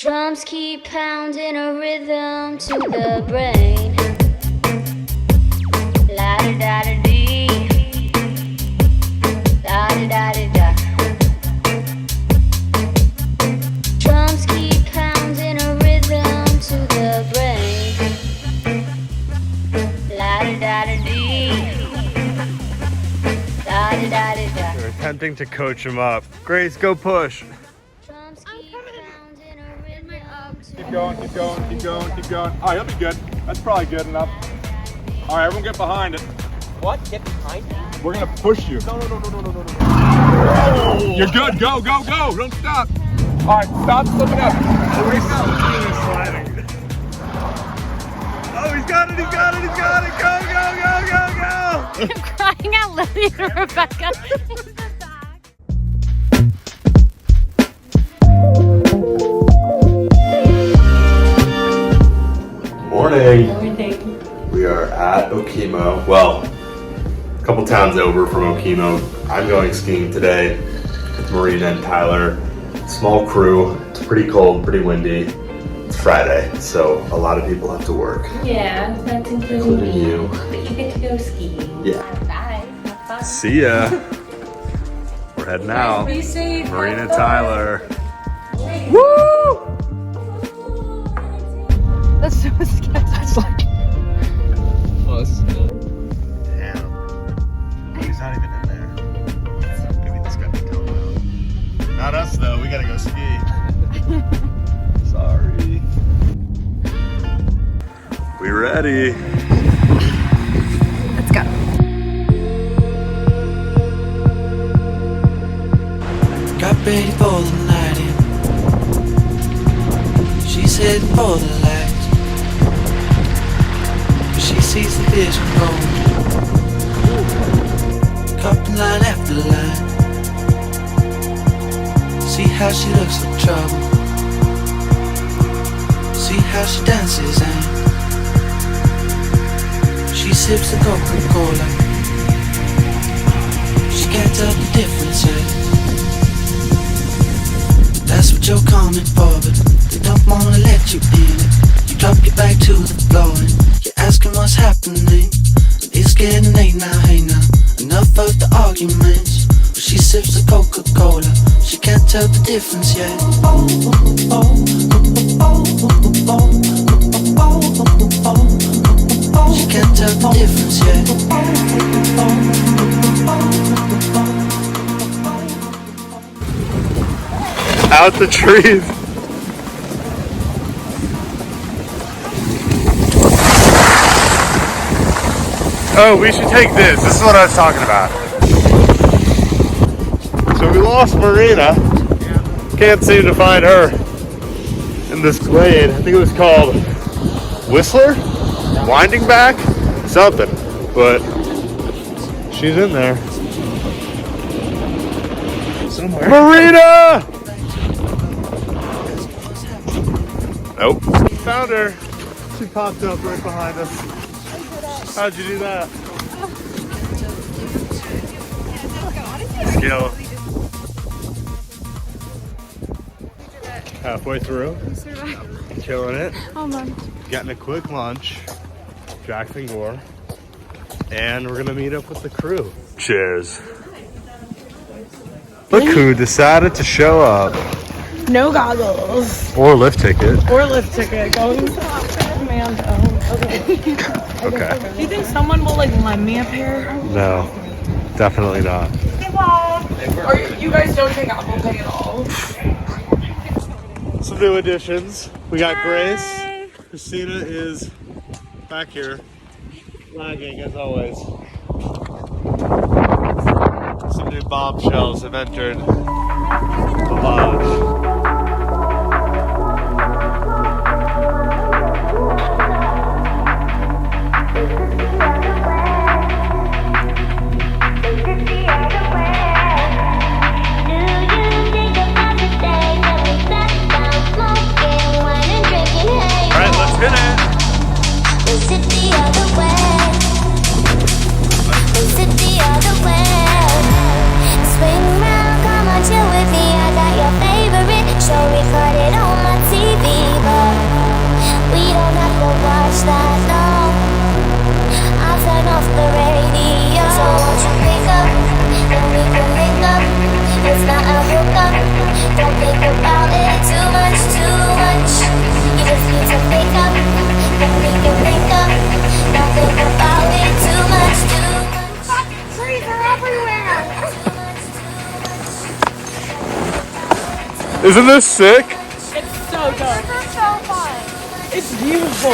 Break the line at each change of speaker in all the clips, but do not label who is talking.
Drums keep pounding a rhythm to the brain. La da da da dee, la da da da da. Drums keep pounding a rhythm to the brain. La da da da dee, la da da da da.
They're attempting to coach him up. Grace, go push.
Keep going, keep going, keep going, keep going. All right, that'll be good. That's probably good enough. All right, everyone get behind it.
What? Get behind me?
We're gonna push you.
No.
You're good, go, go, go. Don't stop. All right, stop slipping up.
Oh, he's sliding. Oh, he's got it, he's got it, he's got it. Go, go, go, go, go.
I'm crying out Lily and Rebecca in the back.
Morning. We are at Okemo. Well, a couple towns over from Okemo. I'm going skiing today with Marina and Tyler. Small crew. It's pretty cold, pretty windy. It's Friday, so a lot of people have to work.
Yeah, that's
Including
me.
you.
But you get to go skiing.
Yeah.
Bye. Have fun.
See ya. We're heading out.
Be safe.
Marina, Tyler.
Woo! That's so scary. That's like.
Oh, this is good.
Damn. Oh, he's not even in there. Maybe this guy can come out. Not us though, we gotta go ski. Sorry. We ready.
Let's go.
Got ready for the night in. She's heading for the lights. But she sees the vision going. Cupping line after line. See how she looks like trouble. See how she dances and she sips the Coca-Cola. She can't tell the difference yet. That's what you're coming for, but they don't wanna let you in it. You drop your back to the floor and you're asking what's happening. It's getting late now, hey now. Enough of the arguments. Well, she sips the Coca-Cola. She can't tell the difference yet. She can't tell the difference yet.
Out the trees. Oh, we should take this. This is what I was talking about. So we lost Marina. Can't seem to find her in this glade. I think it was called Whistler? Winding Back? Something. But she's in there. Somewhere. Marina! Nope. Found her. She popped up right behind us. How'd you do that? Skill. Halfway through. Killing it. Getting a quick lunch. Jackson Gore. And we're gonna meet up with the crew. Cheers. Look who decided to show up.
No goggles.
Or lift ticket.
Or lift ticket. Going to man. Okay.
Okay.
Do you think someone will like lend me a pair?
No, definitely not.
Or you guys don't take Apple Pay at all?
Some new additions. We got Grace. Christina is back here, lagging as always. Some new bombshells have entered the lodge.
Swing round, come on, chill with me. I got your favorite
Isn't this sick?
It's so dope. This is so fun. It's beautiful.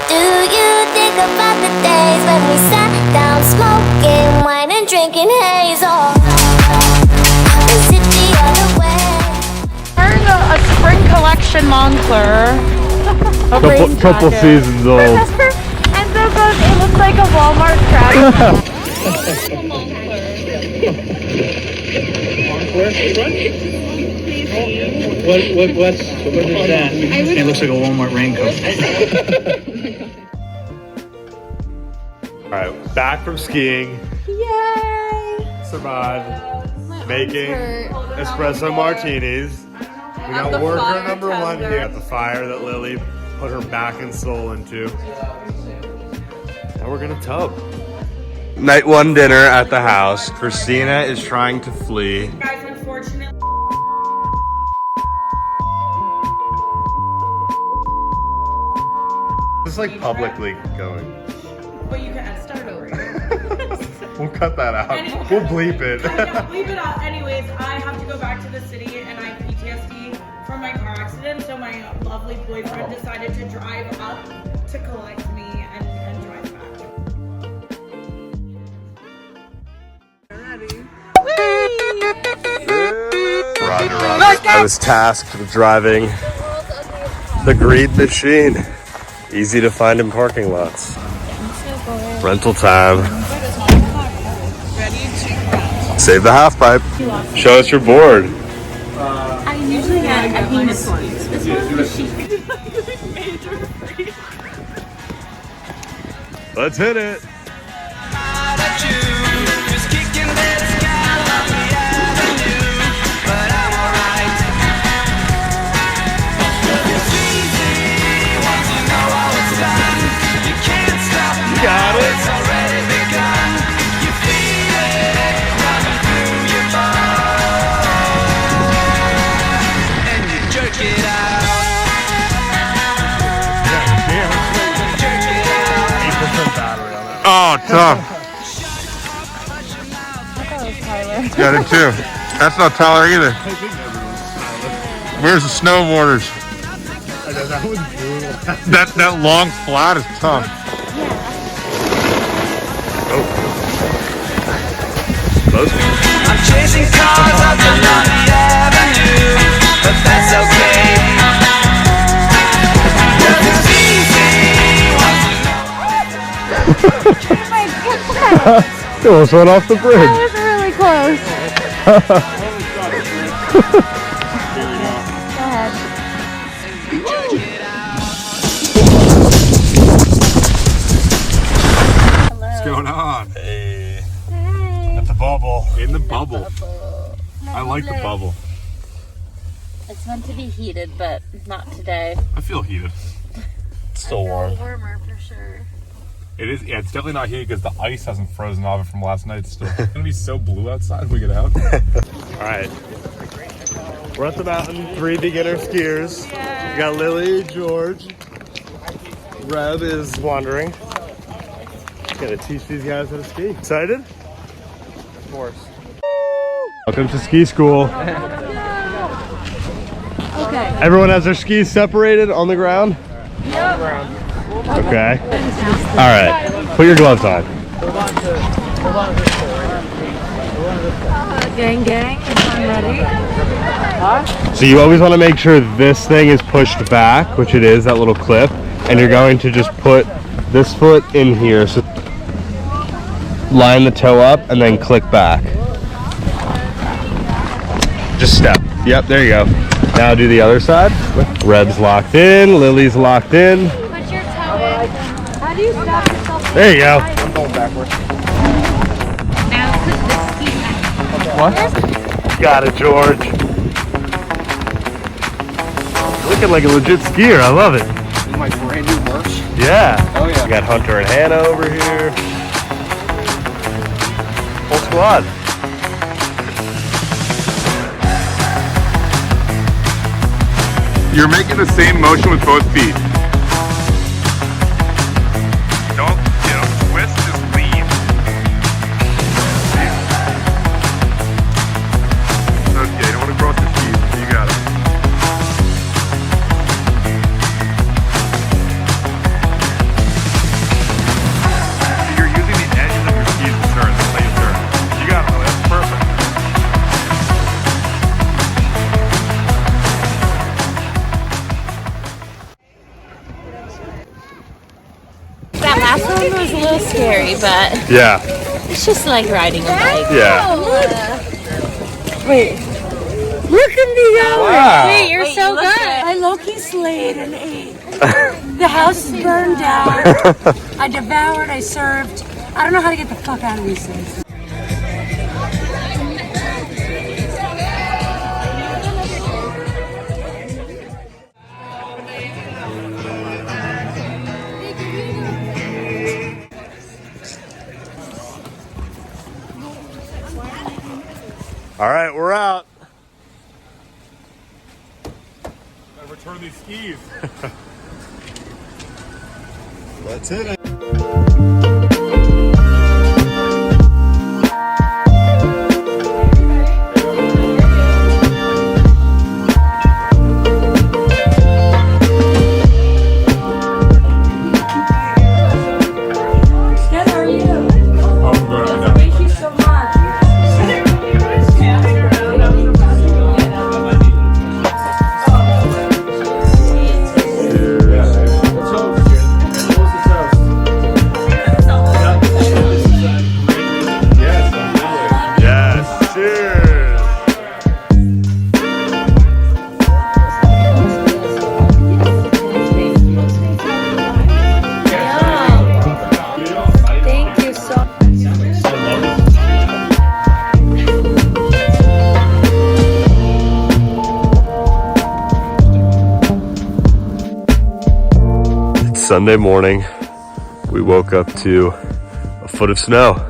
Do you think about the days when we sat down smoking wine and drinking haze? Or is it the other way?
Wearing a spring collection Moncler. A rain
Couple
jacket.
seasons old.
And so goes, it looks like a Walmart trap.
What is that? It looks like a Walmart raincoat.
All right, back from skiing.
Yay!
Survived making espresso martinis. We got worker number one here at the fire that Lily put her back and soul into. Now we're gonna tub. Night one dinner at the house. Christina is trying to flee.
Guys, unfortunately.
Just like publicly going.
But you can start over.
We'll cut that out. We'll bleep it.
Leave it out. Anyways, I have to go back to the city and I have PTSD from my car accident. So my lovely boyfriend decided to drive up to collect me and drive back.
Roger, Roger. I was tasked with driving the greed machine. Easy to find in parking lots. Rental time. Save the half pipe. Show us your board.
I usually get a penis one. This one is cheap.
Let's hit it. Got it. It's already begun. You feel it running through your bones, and you jerk it out. Jerk it out. 8% battery on that. Oh, tough.
I thought it was Tyler.
Got it too. That's not Tyler either. Where's the snowboarders? That was brutal. That long flat is tough.
I'm chasing cars up the lonely avenue, but that's okay. 'Cause it's easy once you know.
Oh my god!
It almost went off the bridge.
That was really close. Go ahead.
What's going on? Hey. At the bubble. In the bubble. I like the bubble.
It's meant to be heated, but not today.
I feel heated. It's still warm.
Warmer for sure.
It is. Yeah, it's definitely not heated because the ice hasn't frozen off from last night still. It's gonna be so blue outside when we get out. All right. We're at the mountain. 3 beginner skiers. We got Lily, George. Reb is wandering. Gonna teach these guys how to ski. Excited? Of course. Welcome to ski school.
Okay.
Everyone has their skis separated on the ground?
Yep.
Okay. All right. Put your gloves on.
Gang, gang. I'm ready.
So you always want to make sure this thing is pushed back, which it is, that little clip, and you're going to just put this foot in here. So line the toe up and then click back. Just step. Yep, there you go. Now do the other side. Reb's locked in, Lily's locked in.
Put your toe in. How do you stop yourself?
There you go.
I'm going backwards.
Now put the ski back.
What?
Got it, George. Looking like a legit skier. I love it.
My brand new merch.
Yeah.
Oh yeah.
We got Hunter and Hannah over here. Full squad.
You're making the same motion with both feet. Don't, twist, just lean.
little scary, but
Yeah.
it's just like riding a bike.
Yeah.
Wait. Look at me going.
Wow.
Wait, you're so good. I low-key slayed and ate. The house is burned down. I devoured, I served. I don't know how to get the fuck out of these things.
All right, we're out. Gotta return these skis. That's it. Sunday morning, we woke up to a foot of snow.